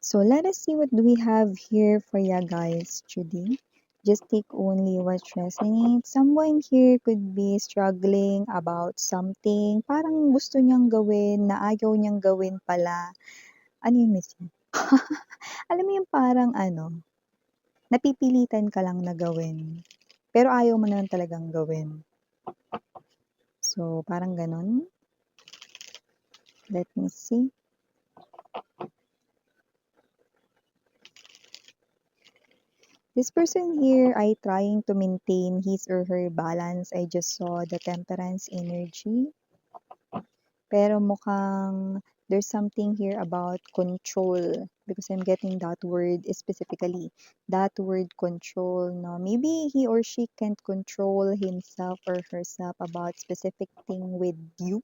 So let us see what do we have here for ya guys today. Just take only what resonates. Someone here could be struggling about something. Parang gusto niyang gawin na ayaw niyang gawin pala. Ano yung miss niya? Alam mo yung parang napipilitan ka lang na gawin. Pero ayaw mo naman talagang gawin. So, parang ganon. Let me see. This person here ay trying to maintain his or her balance. I just saw the temperance energy. Pero mukhang there's something here about control because I'm getting that word specifically. That word control, no? Maybe he or she can't control himself or herself about specific thing with you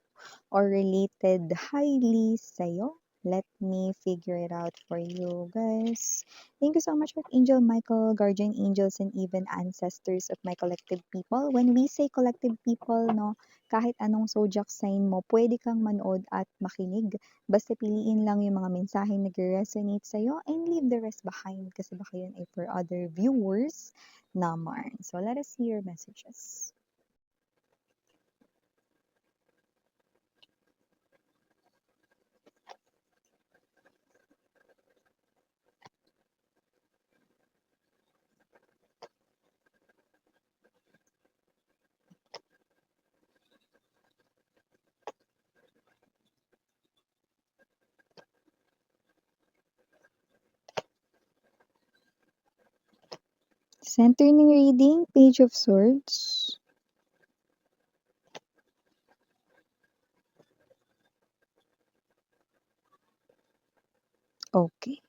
or related highly sa'yo. Let me figure it out for you guys. Thank you so much, Archangel Michael, guardian angels, and even ancestors of my collective people. When we say collective people, no, kahit anong zodiac sign mo, pwede kang manood at makinig. Basta piliin lang yung mga mensaheng nag-resonate sa'yo and leave the rest behind kasi baka yun ay for other viewers naman. So let us see your messages. Center ng reading, Page of Swords. Okay.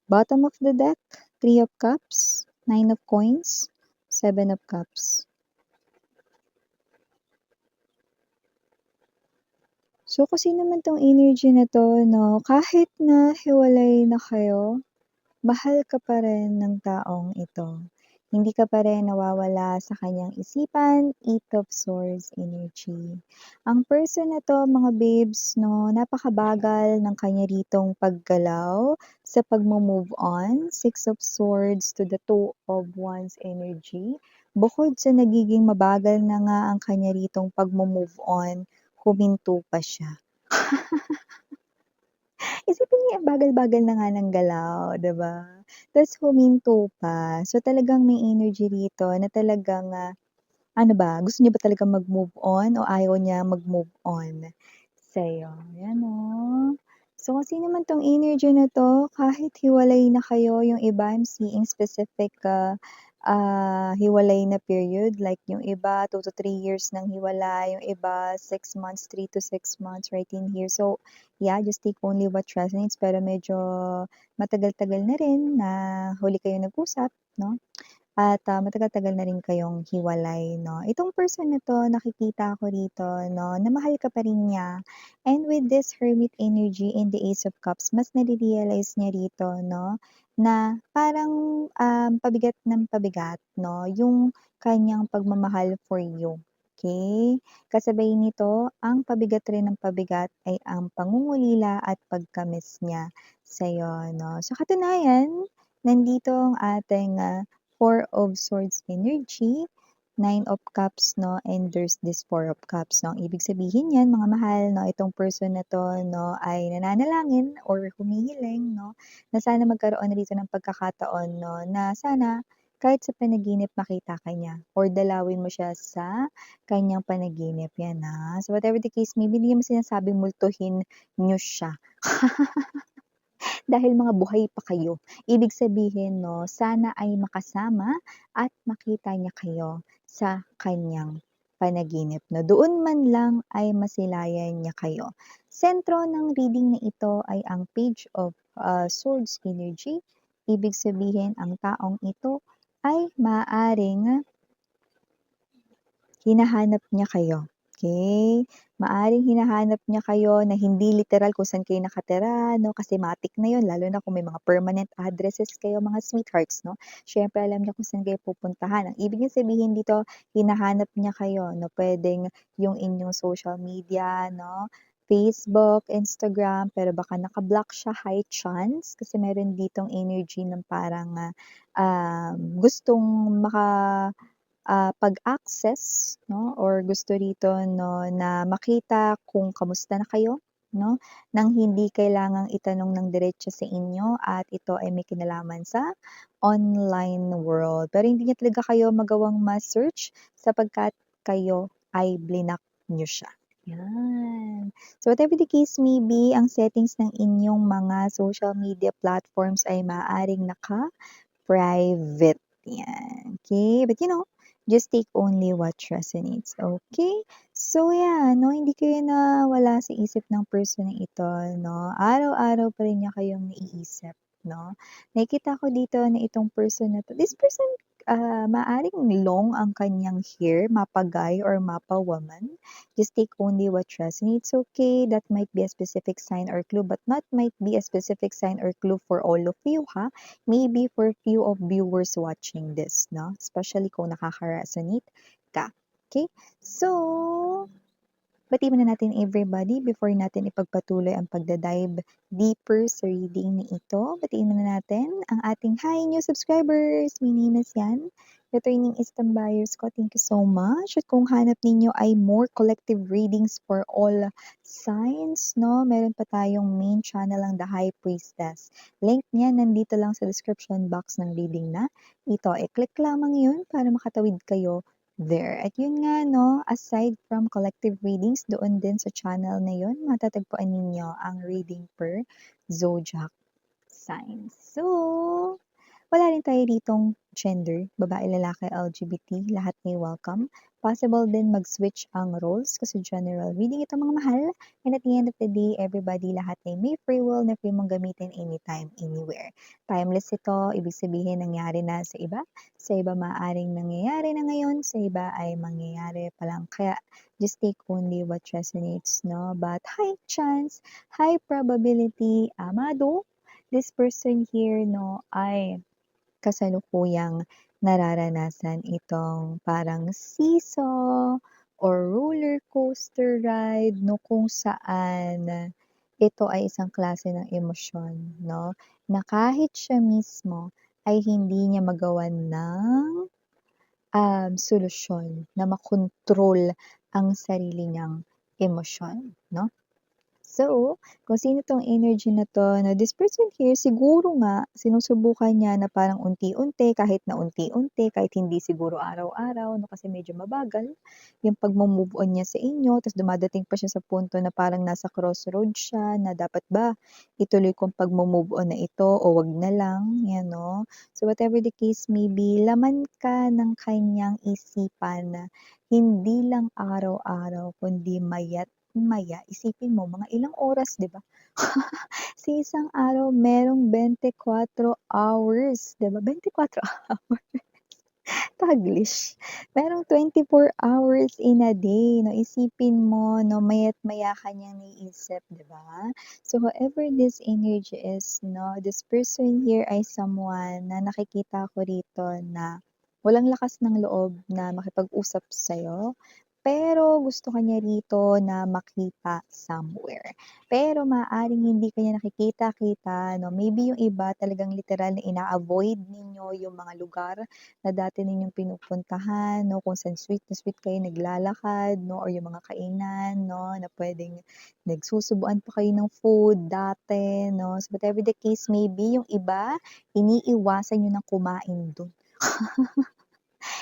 Bottom of the deck, Three of Cups, Nine of Coins, Seven of Cups. So, kasi naman tong energy na to, no, kahit na hiwalay na kayo, mahal ka pa rin ng taong ito. Hindi ka pa rin nawawala sa kanyang isipan, Eight of Swords energy. Ang person na to, mga babes, no, napakabagal ng kanya ritong paggalaw sa pagmo-move on, Six of Swords to the Two of Wands energy. Bukod sa nagiging mabagal na nga ang kanya ritong pagmo-move on, huminto pa siya. Isipin niyo ang bagal-bagal na nga ng galaw, 'di ba? Tas huminto pa. So, talagang may energy rito na talagang, ano ba, gusto niya ba talagang mag-move on o ayaw niya mag-move on sa'yo? Yan, oh. So, kasi naman 'tong energy na 'to, kahit hiwalay na kayo, yung iba I'm seeing specific, hiwalay na period. Like yung iba 2 to 3 years nang hiwalay, yung iba 6 months, 3 to 6 months right in here. So, yeah, just take only what resonates pero medyo matagal-tagal na rin na huli kayo nag-usap, 'no? At, matagal-tagal na rin kayong hiwalay 'no. Itong person na 'to nakikita ko rito 'no, na mahal ka pa rin niya and with this Hermit energy and the Ace of Cups mas nare-realize niya rito 'no, na parang, pabigat ng pabigat 'no, yung kanyang pagmamahal for you, okey? Kasabay nito ang pabigat rin ng pabigat ay ang pangungulila at pagka-miss niya sa'yo 'no. Sa katunayan, nandito ang ating, Four of Swords energy, Nine of Cups, no, and there's this Four of Cups, no. Ibig sabihin yan, mga mahal, no, itong person na to, no, ay nananalangin or humihiling, no, na sana magkaroon na dito ng pagkakataon, no, na sana kahit sa panaginip makita ka niya or dalawin mo siya sa kanyang panaginip. Yan, ha. So, whatever the case may be, hindi naman sinasabing multuhin niyo siya. Dahil mga buhay pa kayo. Ibig sabihin 'no, sana ay makasama at makita niya kayo sa kanyang panaginip 'no. Doon man lang ay masilayan niya kayo. Sentro ng reading na ito ay ang Page of, Swords energy. Ibig sabihin ang taong ito ay maaaring hinahanap niya kayo. Okay, maaring hinahanap niya kayo na hindi literal kung saan kayo nakatira 'no, kasi matik na 'yun lalo na kung may mga permanent addresses kayo mga sweethearts 'no. Siyempre alam niya kung saan kayo pupuntahan. Ang ibig niyang sabihin dito, hinahanap niya kayo 'no, puwedeng yung inyong social media 'no, Facebook, Instagram, pero baka naka-block siya, high chance kasi meron ditong energy ng parang, gustong pag-access 'no or gusto rito 'no na makita kung kamusta na kayo 'no, nang hindi kailangang itanong ng diretso sa inyo at ito ay may kinalaman sa online world. Pero hindi niya talaga kayo magawang ma-search sapagkat kayo ay blinak niyo siya, 'yan. So whatever the case may be, ang settings ng inyong mga social media platforms ay maaaring naka-private, 'yan, okey. But just take only what resonates, okay? So yeah, 'no, hindi kayo nawala sa isip ng person na ito 'no, araw-araw pa rin niya kayong naiisip 'no. Nakikita ko dito na itong person na 'to this person, maaaring long ang kanyang hair, mapa-guy or mapa-woman. Just take only what resonates, okay? That might be a specific sign or clue, but not might be a specific sign or clue for all of you, ha? Maybe for few of viewers watching this, no? Especially kung nakaka-resonate ka. Okay? So, batiin muna natin everybody before natin ipagpatuloy ang pagda-dive deeper sa reading na ito. Batiin muna natin ang ating hi new subscribers. My name is Yan. Returning Eastern buyers ko, thank you so much. At kung hanap ninyo ay more collective readings for all signs, no? Meron pa tayong main channel ang The High Priestess. Link niya nandito lang sa description box ng reading na ito. I-click lamang yun para makatawid kayo there. At yun nga 'no, aside from collective readings, doon din sa channel na yun matatagpuan ninyo ang reading per zodiac signs. So, wala rin tayo ditong gender, babae, lalaki, LGBT, lahat may welcome. Possible din mag-switch ang roles kasi general reading ito mga mahal. And at the end of the day, everybody, lahat ay may free will na free mong gamitin anytime, anywhere. Timeless ito, ibig sabihin nangyari na sa iba maaaring nangyayari na ngayon, sa iba ay mangyayari pa lang. Kaya just take only what resonates, no? But high chance, high probability, amado, this person here, no, ay kasalukuyang nararanasan itong parang seesaw or roller coaster ride 'no, kung saan ito ay isang klase ng emosyon 'no, na kahit siya mismo ay hindi niya magawan ng, solusyon na makontrol ang sarili niyang emosyon 'no. So, kung sino 'tong energy na 'to, na this person here siguro nga sinusubukan niya na parang unti-unti, kahit na unti-unti, kahit hindi siguro araw-araw 'no, kasi medyo mabagal yung pagmo-move on niya sa inyo ta's dumadating pa siya sa punto na parang nasa crossroad siya na dapat ba ituloy kong pagmo-move on na ito o 'wag na lang, 'yan 'no. So, whatever the case may be, laman ka ng kanyang isipan na hindi lang araw-araw kundi maya, isipin mo mga ilang oras, 'di ba? Sa isang araw merong 24 hours, 'di ba? 24 hours, Taglish. Merong 24 hours in a day 'no, isipin mo 'no, maya't-maya ka niyang naiisip, 'di ba? So, whoever this energy is 'no, this person here ay someone na nakikita ko rito na walang lakas ng loob na makipag-usap sa'yo, pero gusto ka niya rito na makita somewhere. Pero maaaring hindi ka niya nakikita-kita 'no, maybe yung iba talagang literal na ina-avoid ninyo yung mga lugar na dati ninyong pinupuntahan 'no, kung saan sweet na sweet kayo naglalakad 'no, or yung mga kainan 'no, na puwedeng nagsusubuan pa kayo ng food dati 'no. So, whatever the case may be, yung iba iniiwasan niyo ng kumain dun.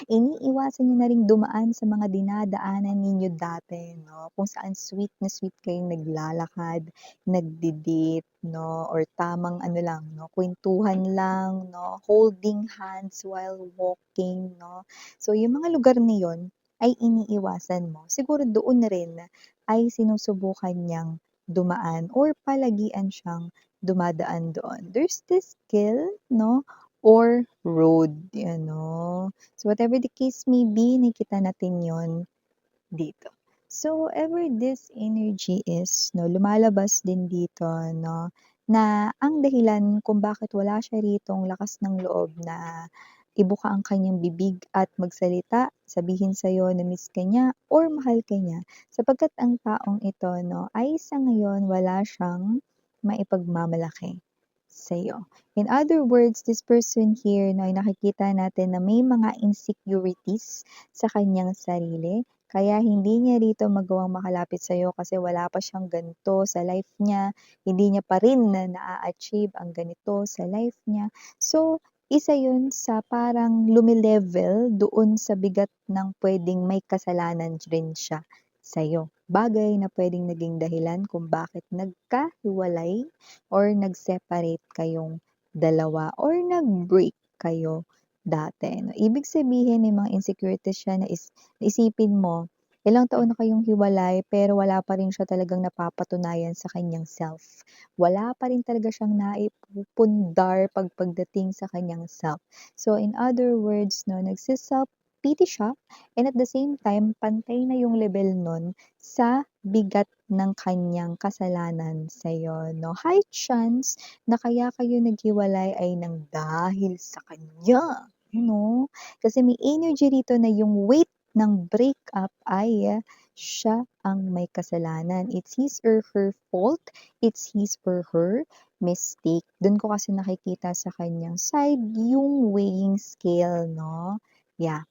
Iniiwasan niyo na ring dumaan sa mga dinadaanan ninyo dati 'no, kung saan sweet na sweet kayong naglalakad, nagde-date 'no, or tamang ano lang 'no, kuwentuhan lang 'no, holding hands while walking 'no. So yung mga lugar na yun ay iniiwasan mo. Siguro doon na rin ay sinusubukan niyang dumaan or palagian siyang dumadaan doon. There's this skill 'no, or road, ano. So, whatever the case may be, nakikita natin yon dito. So, ever this energy is 'no, lumalabas din dito 'no, na ang dahilan kung bakit wala siya ritong lakas ng loob na ibuka ang kanyang bibig at magsalita, sabihin sa'yo na miss ka niya or mahal ka niya, sapagkat ang taong ito 'no, ay sa ngayon wala siyang maipagmamalaki sa'yo. In other words, this person here 'no, ay nakikita natin na may mga insecurities sa kanyang sarili. Kaya hindi niya rito magawang makalapit sa'yo kasi wala pa siyang ganito sa life niya, hindi niya pa rin na naa-achieve ang ganito sa life niya. So, isa yun sa parang lumilevel doon sa bigat ng puwedeng may kasalanan rin siya sa'yo. Bagay na puwedeng naging dahilan kung bakit nagkahiwalay or nag-separate kayong dalawa or nag-break kayo dati 'no. Ibig sabihin may mga insecurities siya na isipin mo, ilang taon na kayong hiwalay pero wala pa rin siya talagang napapatunayan sa kanyang self. Wala pa rin talaga siyang naipupundar pagdating sa kanyang self. So in other words 'no, nagse-self-pity siya and at the same time pantay na yung level nun sa bigat ng kanyang kasalanan sa'yo 'no. High chance na kaya kayo naghiwalay ay nang dahil sa kanya, you know? Kasi may energy rito na yung weight ng breakup ay siya ang may kasalanan. It's his or her fault, it's his or her mistake. Dun ko kasi nakikita sa kanyang side yung weighing scale 'no, yeah.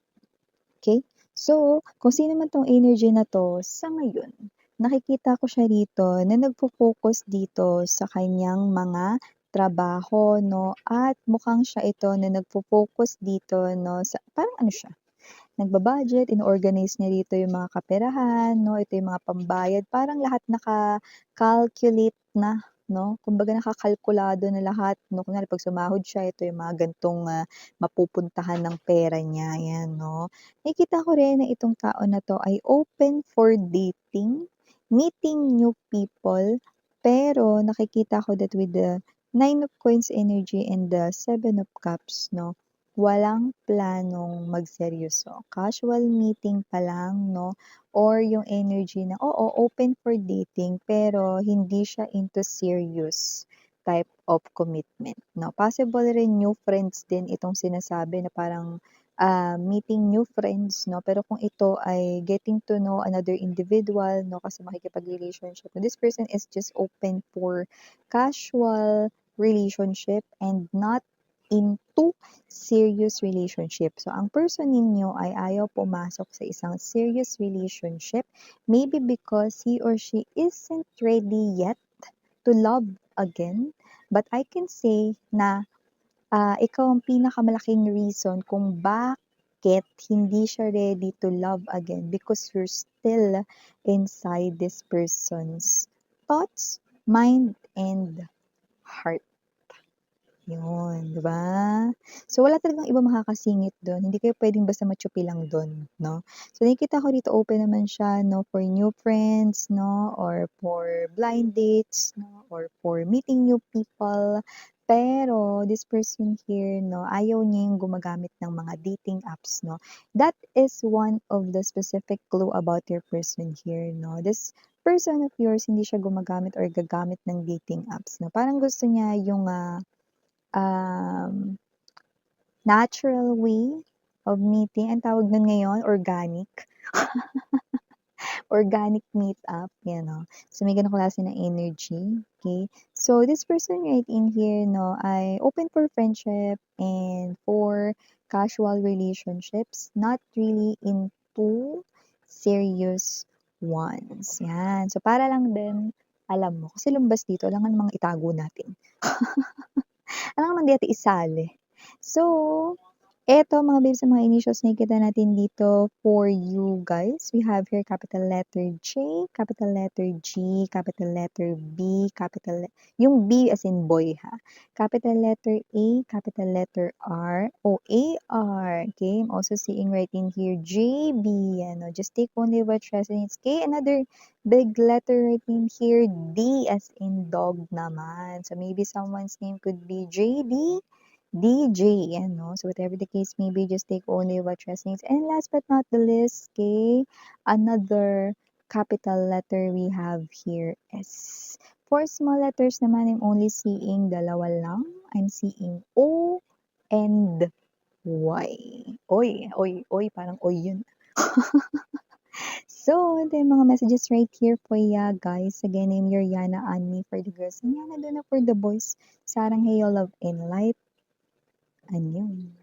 Okay. So, kung sino man 'tong energy na 'to, sa ngayon, nakikita ko siya rito na nagfo-focus dito sa kanyang mga trabaho 'no, at mukhang siya ito na nagfo-focus dito 'no, sa parang ano siya, nagba-budget, ino-organize niya dito yung mga kaperahan 'no, ito yung mga pambayad, parang lahat naka-calculate na 'no, kumbaga nakakalkulado na lahat 'no. Kunwari 'pag sumahod siya, ito yung mga gan'tong, mapupuntahan ng pera niya, 'yan 'no. Nakikita ko rin na itong tao na 'to ay open for dating, meeting new people, pero nakikita ko that with the Nine of Coins energy and the Seven of Cups 'no, walang planong magseryoso. Casual meeting pa lang 'no, or yung energy na, oo, open for dating pero hindi siya into serious type of commitment 'no. Possible rin new friends din itong sinasabi na parang, meeting new friends 'no, pero kung ito ay getting to know another individual 'no, kasi makikipag-relationship, this person is just open for casual relationship and not into serious relationship. So, ang person ninyo ay ayaw pumasok sa isang serious relationship, maybe because he or she isn't ready yet to love again. But I can say na ikaw ang pinakamalaking reason kung bakit hindi siya ready to love again because you're still inside this person's thoughts, mind, and heart. Yun, 'di ba? So, wala talagang ibang makakasingit dun, hindi kayo puwedeng basta matsupi lang dun 'no. So, nakikita ko dito open naman siya 'no, for new friends 'no, or for blind dates 'no, or for meeting new people. Pero this person here 'no, ayaw niya yung gumagamit ng mga dating apps 'no. That is one of the specific clue about your person here 'no. This person of yours hindi siya gumagamit or gagamit ng dating apps 'no. Parang gusto niya yung, um, natural way of meeting, ang tawag nun ngayon, organic. Organic meetup, yan 'no. So, may gano'ng klase ng energy, okay. So, this person right in here 'no, ay open for friendship and for casual relationships, not really into serious ones, yan. So, para lang din alam mo, kasi lumbas dito alangan namang itago natin. Alangan naman di natin isali. So, eto mga babes, sa mga initials nakikita natin dito for you guys. We have here capital letter J, capital letter G, capital letter B, yung B as in boy ha. Capital letter A, capital letter R, o A-R. Okay, I'm also seeing right in here J-B. Ano, just take only what resonates. Okay, another big letter right in here, D as in dog naman. So maybe someone's name could be JD, DJ, yan, no? So whatever the case may be, just take only what resonates. And last but not the least, okay, another capital letter we have here S. For small letters naman, I'm only seeing dalawa lang. I'm seeing O and Y. Oy, oy, oy, parang oy yun. So, ito yung mga messages right here for ya, guys. Again, I'm your Yana Annie for the girls. And Yana Duna for the boys. Sarang Heyo Love and Light. Annyeong.